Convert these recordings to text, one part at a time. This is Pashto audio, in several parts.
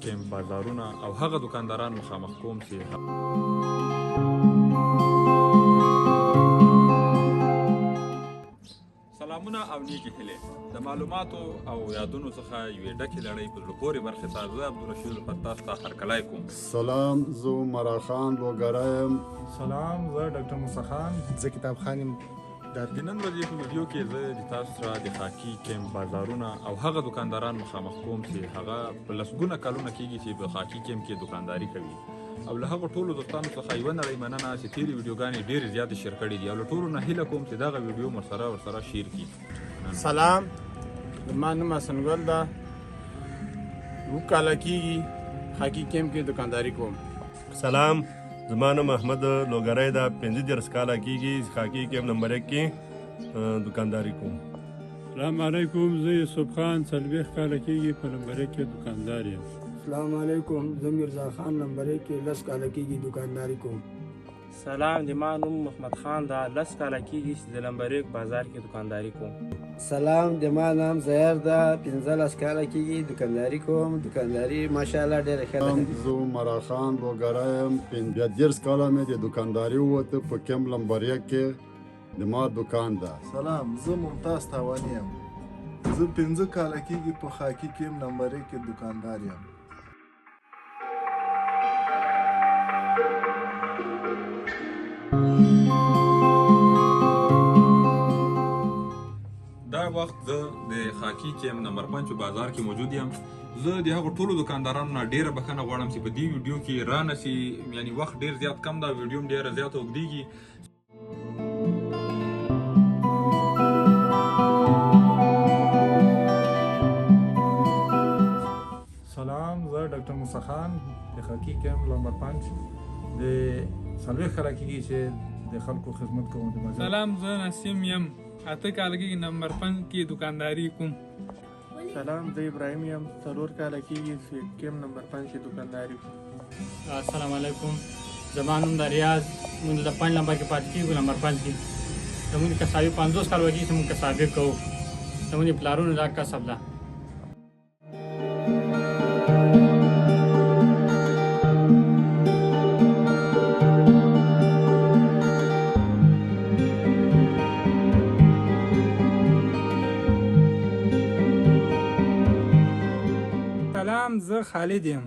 کیمپ بازارونه او هغه دکانداران مخامخ کوم چې سلامونه او نیکی هیلې د معلوماتو او یادونو څخه یوې ډکې لړۍ په زړه پورې برخې ته زه عبدالرشید الفتاح ته هرکلی کوم. سلام، زه عمر خان لوګری یم. سلام، زه ډاکټر موسی خان، زه کتاب خان یم. د نن ورځې په ویډیو کې زه د تاسو سره د خاکي کیمپ بازارونه او هغه دکانداران مخامخ کوم چې هغه په لسګونه کلونه کېږي چې په خاکي کیمپ کې دکانداري کوي او له هغو ټولو دوستانو څخه یوه نړۍ مننه چې تېرې ویډیوګانې ډېرې زیاتې شیر کړي دي او له ټولو نه هیله کوم چې دغه ویډیو ورسره شیر کړي. سلام، زما نوم حسن ګل ده. 2 کاله کېږي خاکي کیمپ کې دکانداري کوم. سلام، زما نوم احمد لوګری ده. 15 کاله کېږي خاکي کیمپ نمبر 1 کې دکانداري کوم. السلام علیکم، زه یوسف خان 40 کاله کېږي په نمبر 1 کې دکاندار یم. السلام علیکم، زه میرزا خان نمبر 1 کې 10 کاله کېږي دکانداري کوم. سلام، زما نوم محمد خان ده. 10 کاله کېږي چې د نمبر 1 بازار کې دکانداري کوم. سلام، زما نام زهیر ده. 15 کاله کېږي دکانداري کوم. دکانداري ماشاءالله ډېره ښه ده. زه عمر خان لوګری یم. 15 کاله مې د دکانداري ووته په کیمپ نمبر 1 کې د ما دکان ده. سلام، زه ممتاز تاوانی یم. زه 15 کاله کېږي په خاکي کیمپ نمبر 1 کې دکاندار یم. دا وخت زه د خاکي کیمپ نمبر 5 په بازار کې موجود یم. زه د هغو ټولو دکاندارانو نه ډیره بخښنه غواړم چې په دې ویډیو کې رانسي، یعنی وخت ډیر زیات کم ده، ویډیو هم ډیره زیاته اوږدیږي. سلام، زه ډاکټر موسی خان د خاکي کیمپ نمبر 5 د 40 کاله کېږي چې د خلکو خدمت کوم. سلام، زه نسیم یم. 8 کاله کېږي نمبر 5 کې دکانداري کوم. سلام، زه ابراهیم یم. 4 کاله کېږي چې کیمپ نمبر 5 کې دکانداري کوم. السلام علیکم، زما نوم ده ریاض. موږ د 5 نمبر کې پاتې کېږو نمبر 5 کې. زموږ کسابي 50 کاله کېږي چې موږ کسابي کوو. زموږ پلارونو دا کسب ده. سلام، زه خالد یم.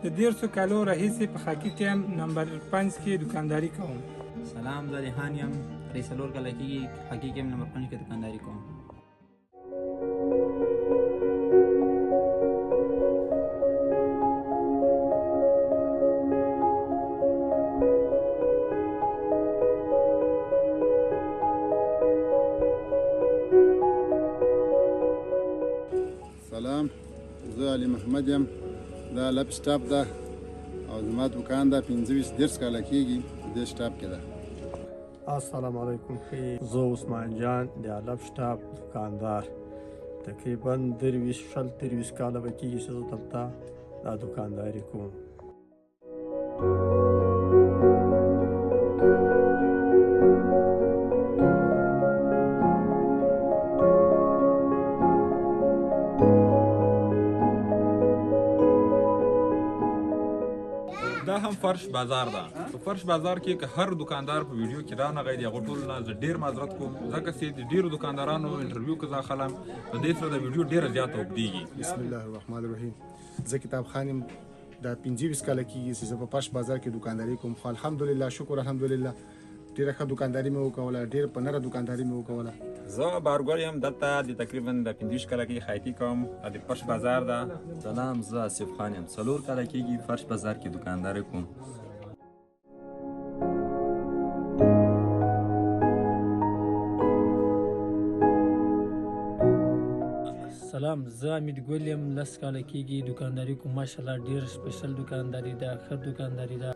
د 150 کالو راهیسې په خاکي کیمپ نمبر 5 کې دکانداري کوم. سلام، زه ریحان یم. 4 کاله کېږي خاکي کیمپ نمبر 5 کې دکانداري کوم. سلام، زه علي محمد یم. دا لب سټاپ ده او زما دکان ده. 15 کاله کېږي په دې سټاپ کې ده. السلام علیکم، زه عثمان جان د لب سټاپ دکاندار. تقریبا 23 کاله به کېږي چې زه دلته دا دکانداري کوم. دا هم فرش بازار ده. په فرش بازار کې که هر دکاندار په ویډیو کې رانغی د هغو ټولو نه زه ډېر معذرت کوم، ځکه چې د ډېرو دکاندارانو انټرویو که زه اخلم په دې سره د ویډیو ډېره زیاته اوږدیږي. بسم الله الرحمن الرحیم. زه کتاب خان یم. دا 25 کاله کېږي چې زه په فرش بازار کې دکانداري کوم. خو الحمدلله، شکر الحمدلله، ډېره ښه دکانداري مې وکوله. ډېر په نره دکانداري مې وکوله. زه بارګور یم. دلته د تقریبا د 25 کاله کې خاکي کوم. د فرش بازار ده. سلام، زه آصف خان یم. 4 کاله کېږي فرش بازار کې دکانداري کوم. سلام، زه امید ګل یم. 10 کاله کېږي دکانداري کوم. ماشاءالله ډېر سپیشل دکانداري ده، ښه دکانداري ده.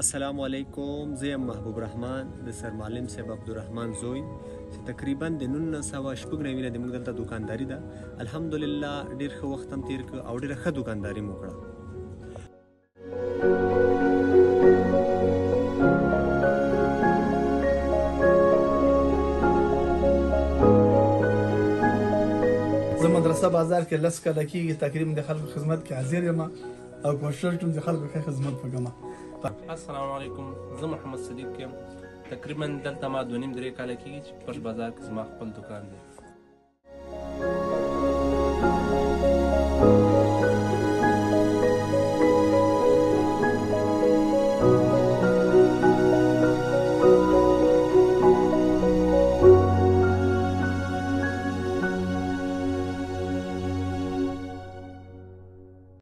السلام علیکم، زه یم محبوب رحمان د سر معلم صاحب عبدالرحمن زوی چې تقریبا د 1996 نه د موږ دلته دکانداري ده. الحمدلله ډېر ښه وخت هم تېر کړ او ډېره ښه دکانداري مو وکړه. زه مدرسه بازار کې لس کاله کېږي تقریبا د خلکو خدمت کې حاضر یم او کوشش کوم د خلکو ښه خدمت وکړم. السلام علیکم، زه محمد صدیق یم. تقریبا دلته ما 2.5-3 کاله کېږي چې پرش بازار کې زما خپل دکان دی.